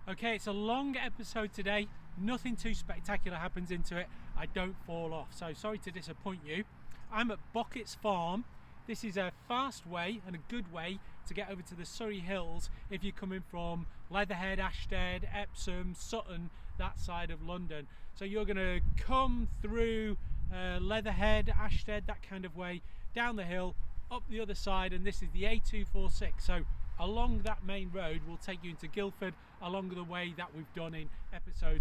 Okay, it's a long episode today. Nothing too spectacular happens into it. I don't fall off, so sorry to disappoint you. I'm at Bocketts Farm. This is a fast way and a good way to get over to the Surrey Hills if you're coming from Leatherhead, Ashtead, Epsom, Sutton, that side of London. So you're going to come through Leatherhead, Ashtead, that kind of way, down the hill, up the other side, and this is the A246. So along that main road will take you into Guildford along the way that we've done in episode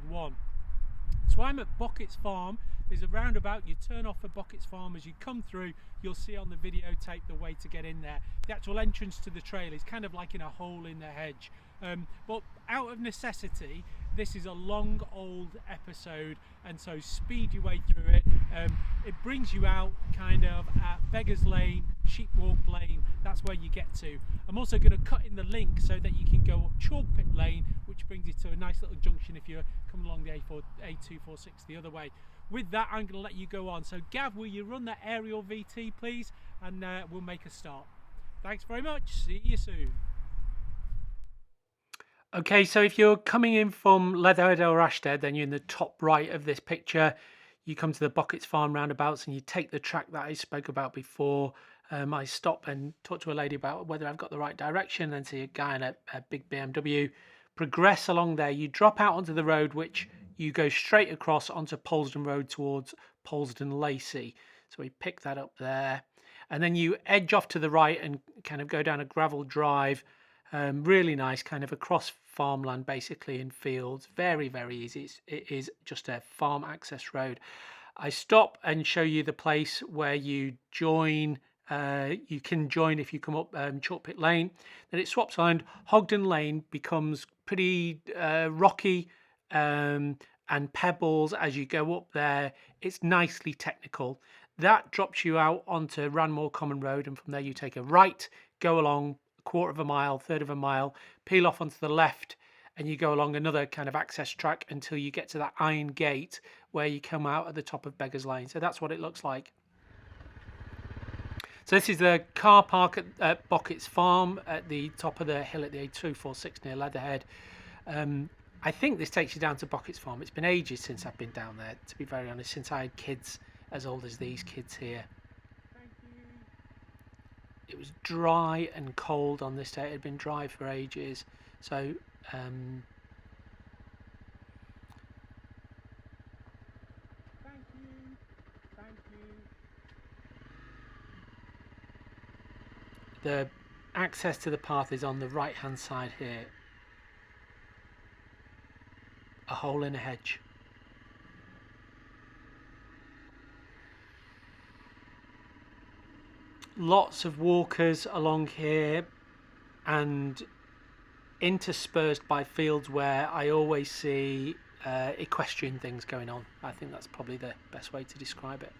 1. So I'm at Bocketts Farm. There's a roundabout, you turn off at Bocketts Farm. As you come through, you'll see on the videotape the way to get in there. The actual entrance to the trail is kind of like in a hole in the hedge. But out of necessity, this is a long old episode, and so speed your way through it. It brings you out kind of at Beggars Lane, Sheepwalk Lane. That's where you get to. I'm also going to cut in the link so that you can go up Chalkpit Lane, which brings you to a nice little junction if you're coming along the A246 the other way. With that, I'm going to let you go on. So Gav, will you run that aerial VT please, and we'll make a start. Thanks very much. See you soon. Okay, so if you're coming in from Leatherhead or Ashtead, then you're in the top right of this picture. You come to the Bocketts Farm roundabouts and you take the track that I spoke about before. I stop and talk to a lady about whether I've got the right direction, then see a guy in a big BMW. Progress along there, you drop out onto the road, which you go straight across onto Polesden Road towards Polesden Lacey. So we pick that up there. And then you edge off to the right and kind of go down a gravel drive. Really nice, kind of across farmland basically in fields. Very, very easy. It is just a farm access road. I stop and show you the place where you join. You can join if you come up Chalkpit Lane. Then it swaps around. Hogden Lane becomes pretty rocky and pebbles as you go up there. It's nicely technical. That drops you out onto Ranmore Common Road, and from there you take a right, go along quarter of a mile, third of a mile, peel off onto the left, and you go along another kind of access track until you get to that iron gate where you come out at the top of Beggars Lane. So that's what it looks like. So this is the car park at Bocketts Farm at the top of the hill at the A246 near Leatherhead. I think this takes you down to Bocketts Farm. It's been ages since I've been down there, to be very honest, since I had kids as old as these kids here. It was dry and cold on this day. It had been dry for ages. So thank you. The access to the path is on the right hand side here. A hole in a hedge. Lots of walkers along here, and interspersed by fields where I always see equestrian things going on. I think that's probably the best way to describe it.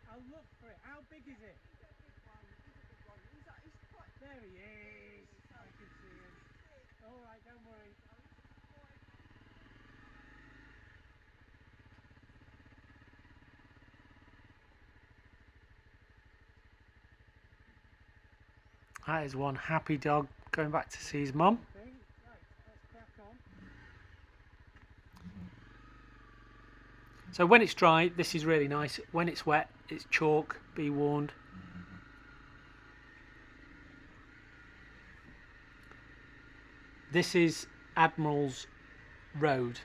I'll look for it. How big is it? There he is. I can see him. All right, don't worry. That is one happy dog going back to see his mum. Right, let's crack on. So when it's dry, this is really nice. When it's wet, it's chalk, be warned. This is Admirals Road.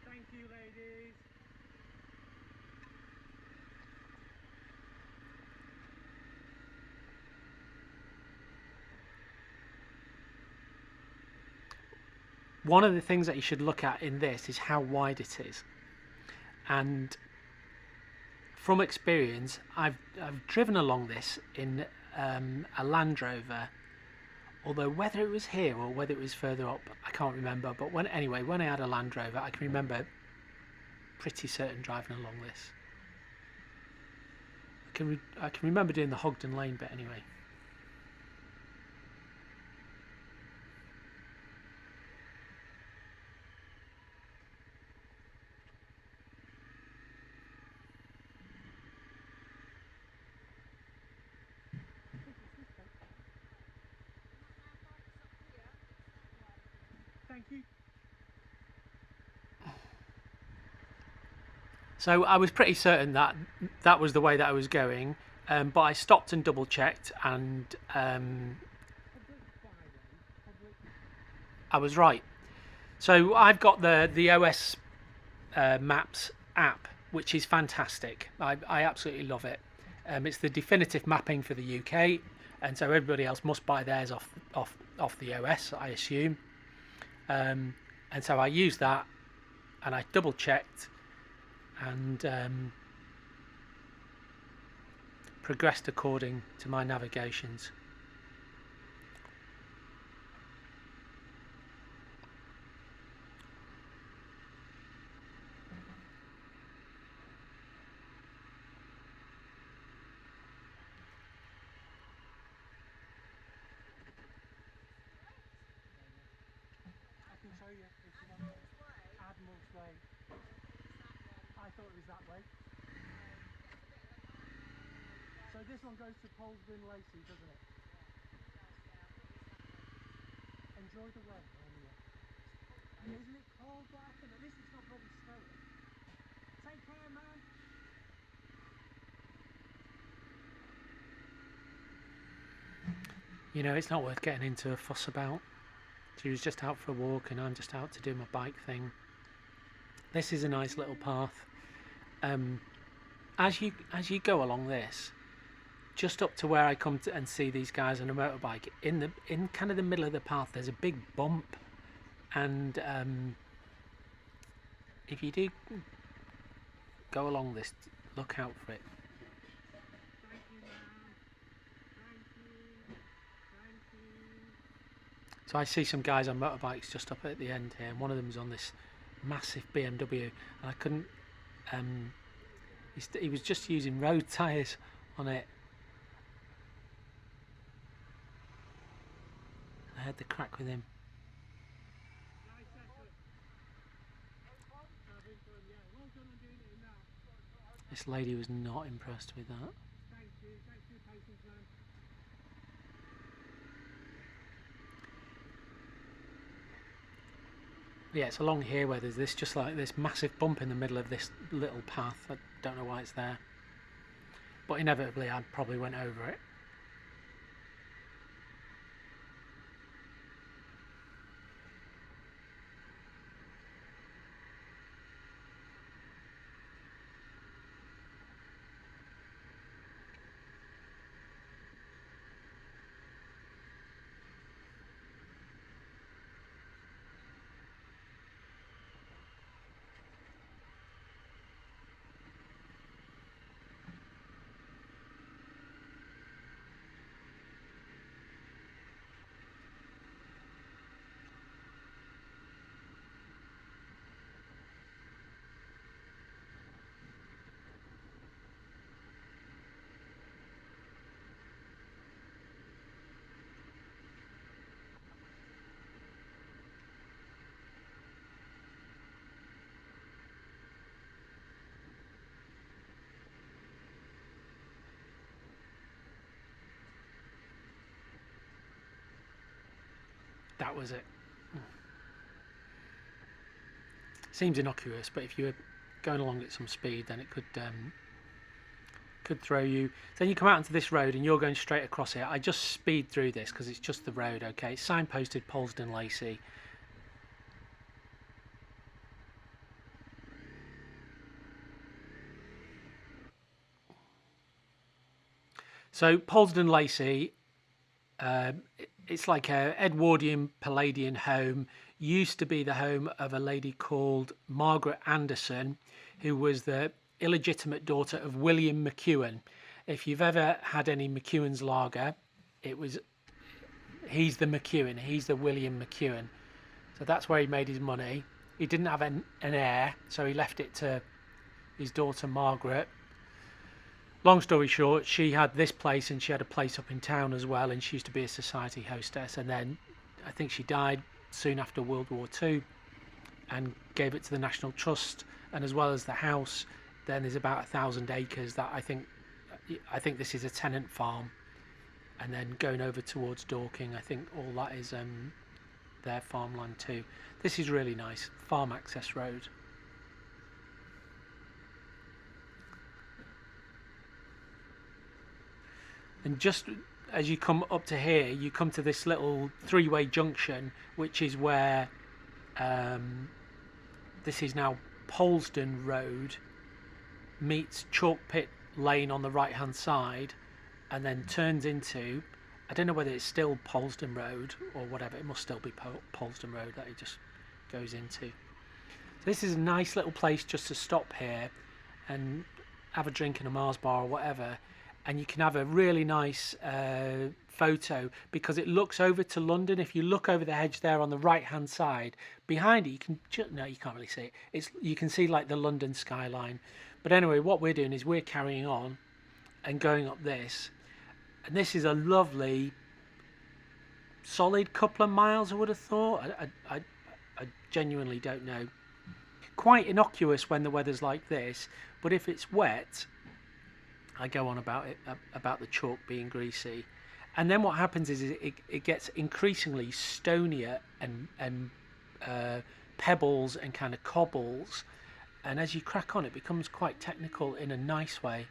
Thank you, ladies. One of the things that you should look at in this is how wide it is. And from experience, I've driven along this in a Land Rover, although whether it was here or whether it was further up, I can't remember. But when I had a Land Rover, I can remember pretty certain driving along this. I can remember doing the Hogden Lane bit anyway. So I was pretty certain that that was the way that I was going, but I stopped and double checked, and I was right. So I've got the OS Maps app, which is fantastic. I absolutely love it. It's the definitive mapping for the UK, and so everybody else must buy theirs off the OS, I assume. And so I used that, and I double checked, and progressed according to my navigations. Admirals Way. I thought it was that way. So this one goes to Polesden Lacey, doesn't it? Enjoy the way. Isn't it cold black? And at least it's not bloody snowing. Take care, man. You know, it's not worth getting into a fuss about. She was just out for a walk and I'm just out to do my bike thing. This is a nice little path. As you go along this, just up to where I come to and see these guys on a motorbike, in kind of the middle of the path there's a big bump, and if you do go along this, look out for it. So I see some guys on motorbikes just up at the end here, and one of them's on this massive BMW, and I couldn't. He was just using road tyres on it. I had the crack with him. This lady was not impressed with that. Yeah, it's along here where there's this just like this massive bump in the middle of this little path. I don't know why it's there, but inevitably I probably went over it. That was it. Seems innocuous, but if you were going along at some speed, then it could throw you. Then you come out onto this road and you're going straight across it. I just speed through this because it's just the road. Okay, it's signposted Polesden Lacey. So Polesden Lacey, it's like a Edwardian Palladian home. Used to be the home of a lady called Margaret Anderson, who was the illegitimate daughter of William McEwen. If you've ever had any McEwen's lager, he's the McEwen, he's the William McEwen. So that's where he made his money. He didn't have an heir, so he left it to his daughter Margaret. Long story short, she had this place and she had a place up in town as well, and she used to be a society hostess, and then I think she died soon after World War II and gave it to the National Trust. And as well as the house, then there's about 1,000 acres that I think this is a tenant farm, and then going over towards Dorking, I think all that is their farmland too. This is really nice, farm access road. And just as you come up to here, you come to this little three-way junction, which is where this is now Polesden Road meets Chalkpit Lane on the right hand side, and then turns into, I don't know whether it's still Polesden Road or whatever, it must still be Polesden Road that it just goes into. So this is a nice little place just to stop here and have a drink in a Mars bar or whatever, and you can have a really nice photo because it looks over to London. If you look over the hedge there on the right hand side, behind it you can no, you can't really see it. You can see like the London skyline. But anyway, what we're doing is we're carrying on and going up this, and this is a lovely solid couple of miles, I would have thought. I genuinely don't know. Quite innocuous when the weather's like this, but if it's wet, I go on about it, about the chalk being greasy. And then what happens is it gets increasingly stonier and pebbles and kind of cobbles, and as you crack on it becomes quite technical in a nice way.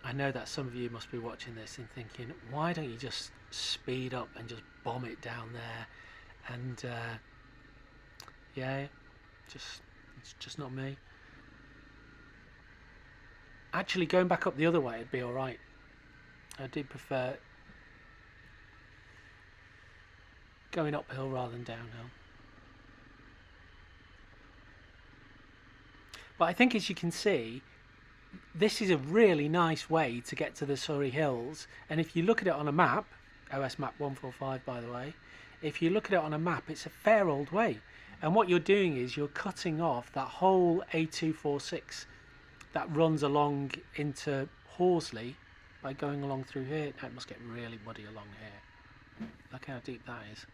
I know that some of you must be watching this and thinking, why don't you just speed up and just bomb it down there? And yeah, it's just not me. Actually, going back up the other way would be alright. I do prefer going uphill rather than downhill. But I think, as you can see, this is a really nice way to get to the Surrey Hills, and if you look at it on a map, OS map 145 by the way, if you look at it on a map, it's a fair old way. And what you're doing is you're cutting off that whole A246 that runs along into Horsley by going along through here. Now it must get really muddy along here. Look how deep that is.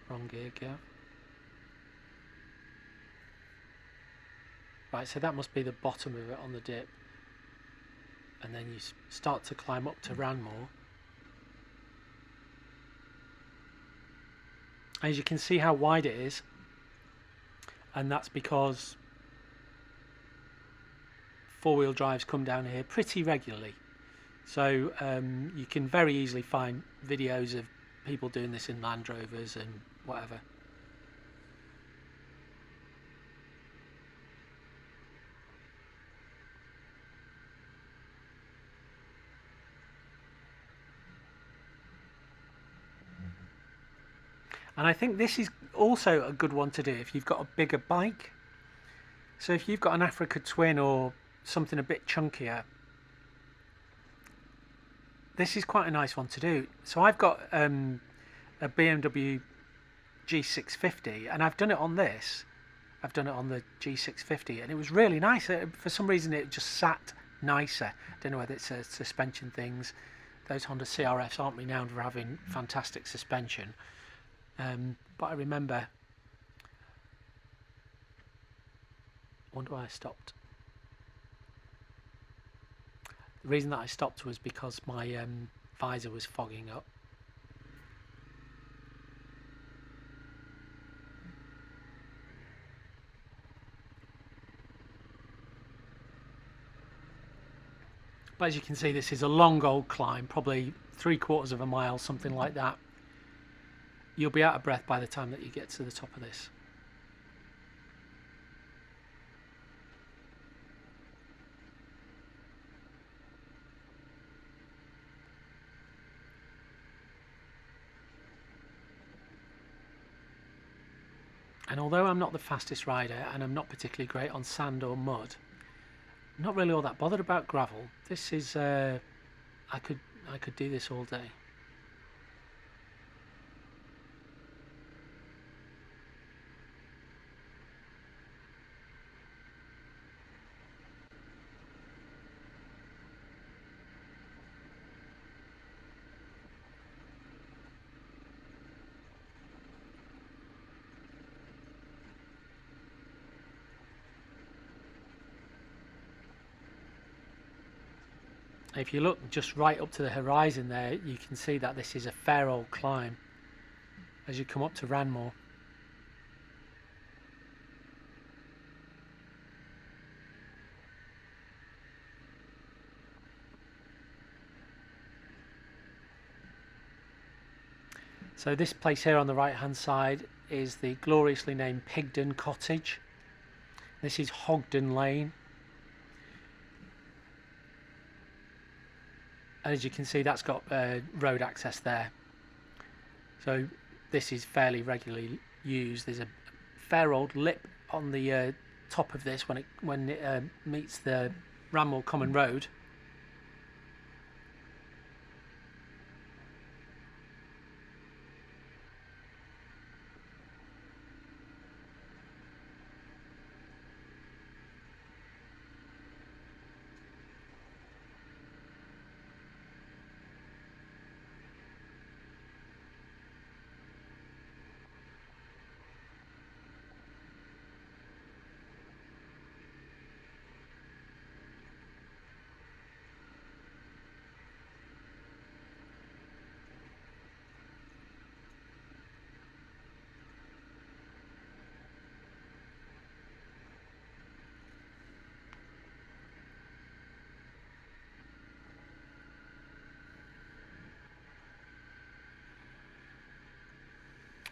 Wrong gear, Gav. Right, so that must be the bottom of it on the dip. And then you start to climb up to Ranmore. As you can see how wide it is. And that's because four-wheel drives come down here pretty regularly. So you can very easily find videos of people doing this in Land Rovers and whatever. And I think this is also a good one to do if you've got a bigger bike. So if you've got an Africa Twin or something a bit chunkier, this is quite a nice one to do. So I've got a BMW G650, and I've done it on this. I've done it on the G650, and it was really nice. For some reason it just sat nicer. I don't know whether it's suspension things. Those Honda CRFs aren't renowned for having fantastic suspension. But I remember, I wonder why I stopped. The reason that I stopped was because my visor was fogging up. But as you can see, this is a long old climb, probably 3/4 of a mile, something like that. You'll be out of breath by the time that you get to the top of this. And although I'm not the fastest rider and I'm not particularly great on sand or mud, I'm not really all that bothered about gravel. This is I could do this all day. If you look just right up to the horizon there, you can see that this is a fair old climb as you come up to Ranmore. So this place here on the right hand side is the gloriously named Pigden Cottage. This is Hogden Lane. And as you can see, that's got road access there. So this is fairly regularly used. There's a fair old lip on the top of this when it meets the Ranmore Common Road.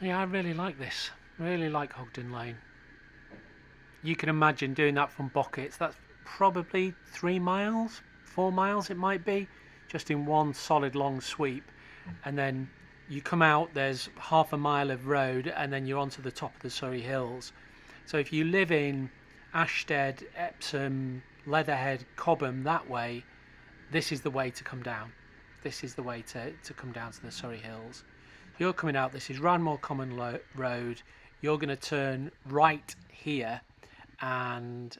Yeah, I really like this. Really like Hogden Lane. You can imagine doing that from Bocketts. That's probably 3 miles, 4 miles it might be, just in one solid long sweep. And then you come out, there's half a mile of road, and then you're onto the top of the Surrey Hills. So if you live in Ashted, Epsom, Leatherhead, Cobham, that way, this is the way to come down. This is the way to come down to the Surrey Hills. You're coming out, this is Ranmore Common Road. You're going to turn right here, and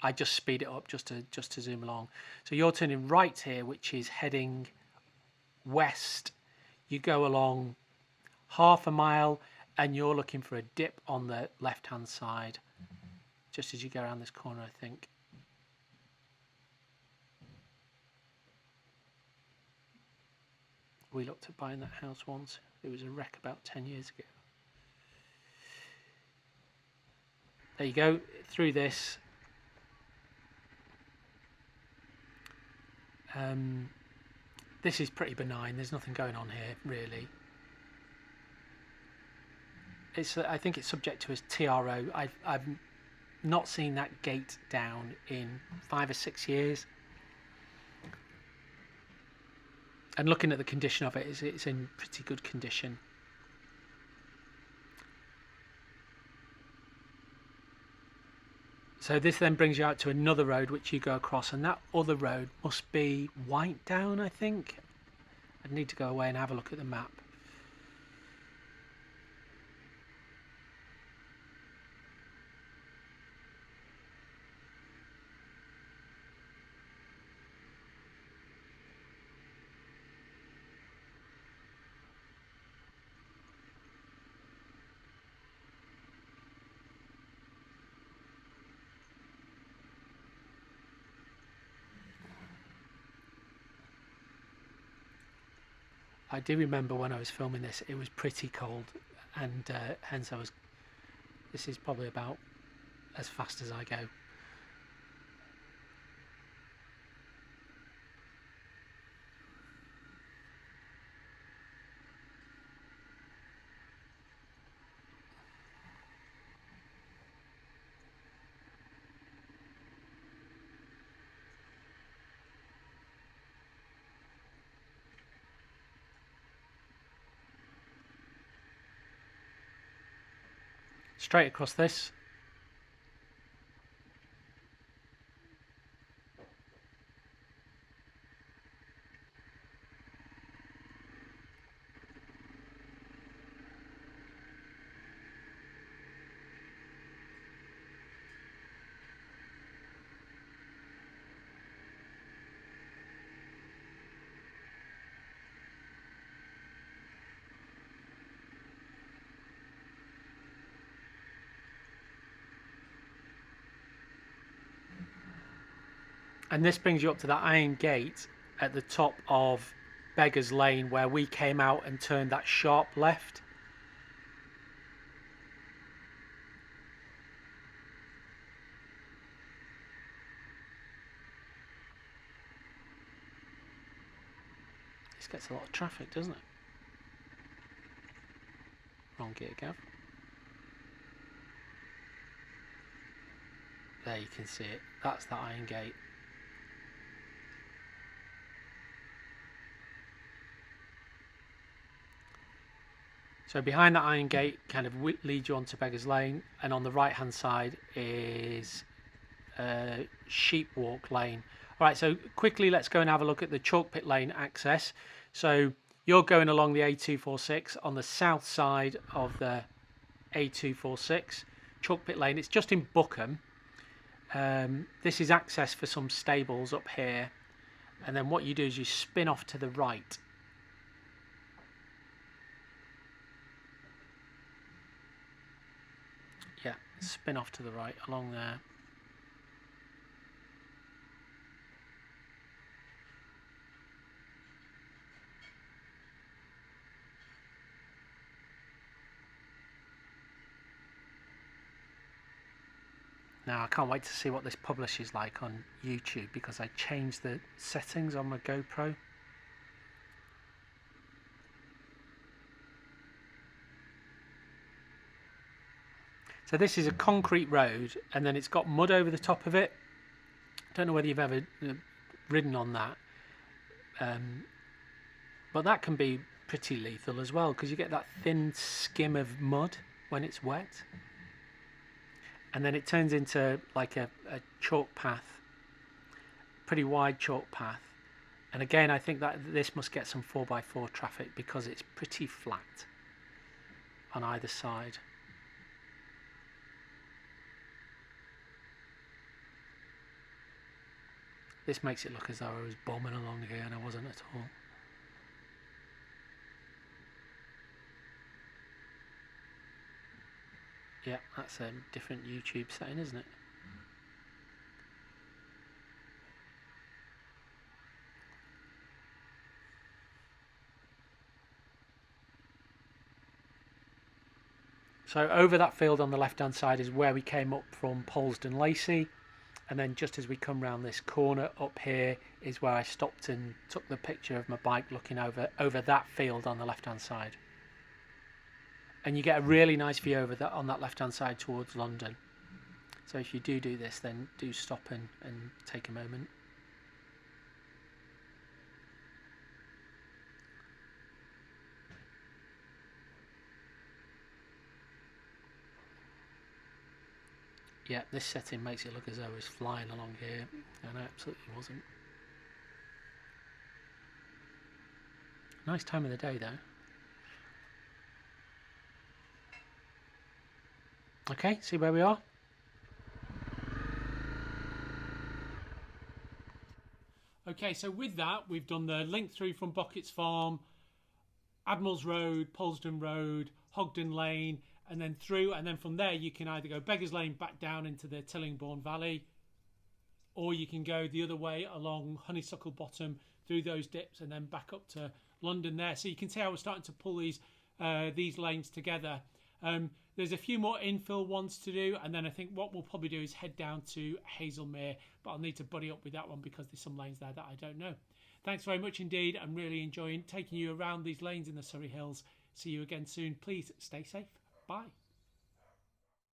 I just speed it up just to zoom along. So you're turning right here, which is heading west. You go along half a mile, and you're looking for a dip on the left-hand side, just as you go around this corner, I think. We looked at buying that house once. It was a wreck about 10 years ago. There you go, through this. This is pretty benign. There's nothing going on here, really. I think it's subject to a TRO. I've not seen that gate down in 5 or 6 years. And looking at the condition of it, it's in pretty good condition. So this then brings you out to another road which you go across, and that other road must be Whitedown, I think. I'd need to go away and have a look at the map. I do remember when I was filming this, it was pretty cold, and hence this is probably about as fast as I go. straight across this. And this brings you up to that iron gate at the top of Beggars Lane where we came out and turned that sharp left. This gets a lot of traffic, doesn't it? Wrong gear, Gav. There you can see it. That's the iron gate. So behind that iron gate kind of leads you onto Beggars Lane, and on the right hand side is Sheep Walk Lane. Alright, so quickly let's go and have a look at the Chalkpit Lane access. So you're going along the A246 on the south side of the A246. Chalkpit Lane, it's just in Bookham. This is access for some stables up here, and then what you do is you spin off to the right. Yeah, spin off to the right along there. Now I can't wait to see what this publishes like on YouTube, because I changed the settings on my GoPro. So this is a concrete road, and then it's got mud over the top of it. Don't know whether you've ever ridden on that, but that can be pretty lethal as well, because you get that thin skim of mud when it's wet, and then it turns into like a chalk path, pretty wide chalk path. And again, I think that this must get some 4x4 traffic because it's pretty flat on either side. This makes it look as though I was bombing along here, and I wasn't at all. Yeah, that's a different YouTube setting, isn't it? So over that field on the left hand side is where we came up from Polesden Lacey, and then just as we come round this corner up here is where I stopped and took the picture of my bike looking over that field on the left hand side. And you get a really nice view over that on that left hand side towards London. So if you do this, then do stop and take a moment. Yeah, this setting makes it look as though I was flying along here, and I absolutely wasn't. Nice time of the day though. Okay, see where we are? Okay, so with that, we've done the link through from Bocketts Farm, Admirals Road, Polesden Road, Hogden Lane, and then through, and then from there you can either go Beggars Lane back down into the Tillingbourne Valley, or you can go the other way along Honeysuckle Bottom through those dips and then back up to London there. So you can see how we're starting to pull these lanes together. There's a few more infill ones to do, and then I think what we'll probably do is head down to Hazelmere, but I'll need to buddy up with that one because there's some lanes there that I don't know. Thanks very much indeed. I'm really enjoying taking you around these lanes in the Surrey Hills. See you again soon. Please stay safe. Bye.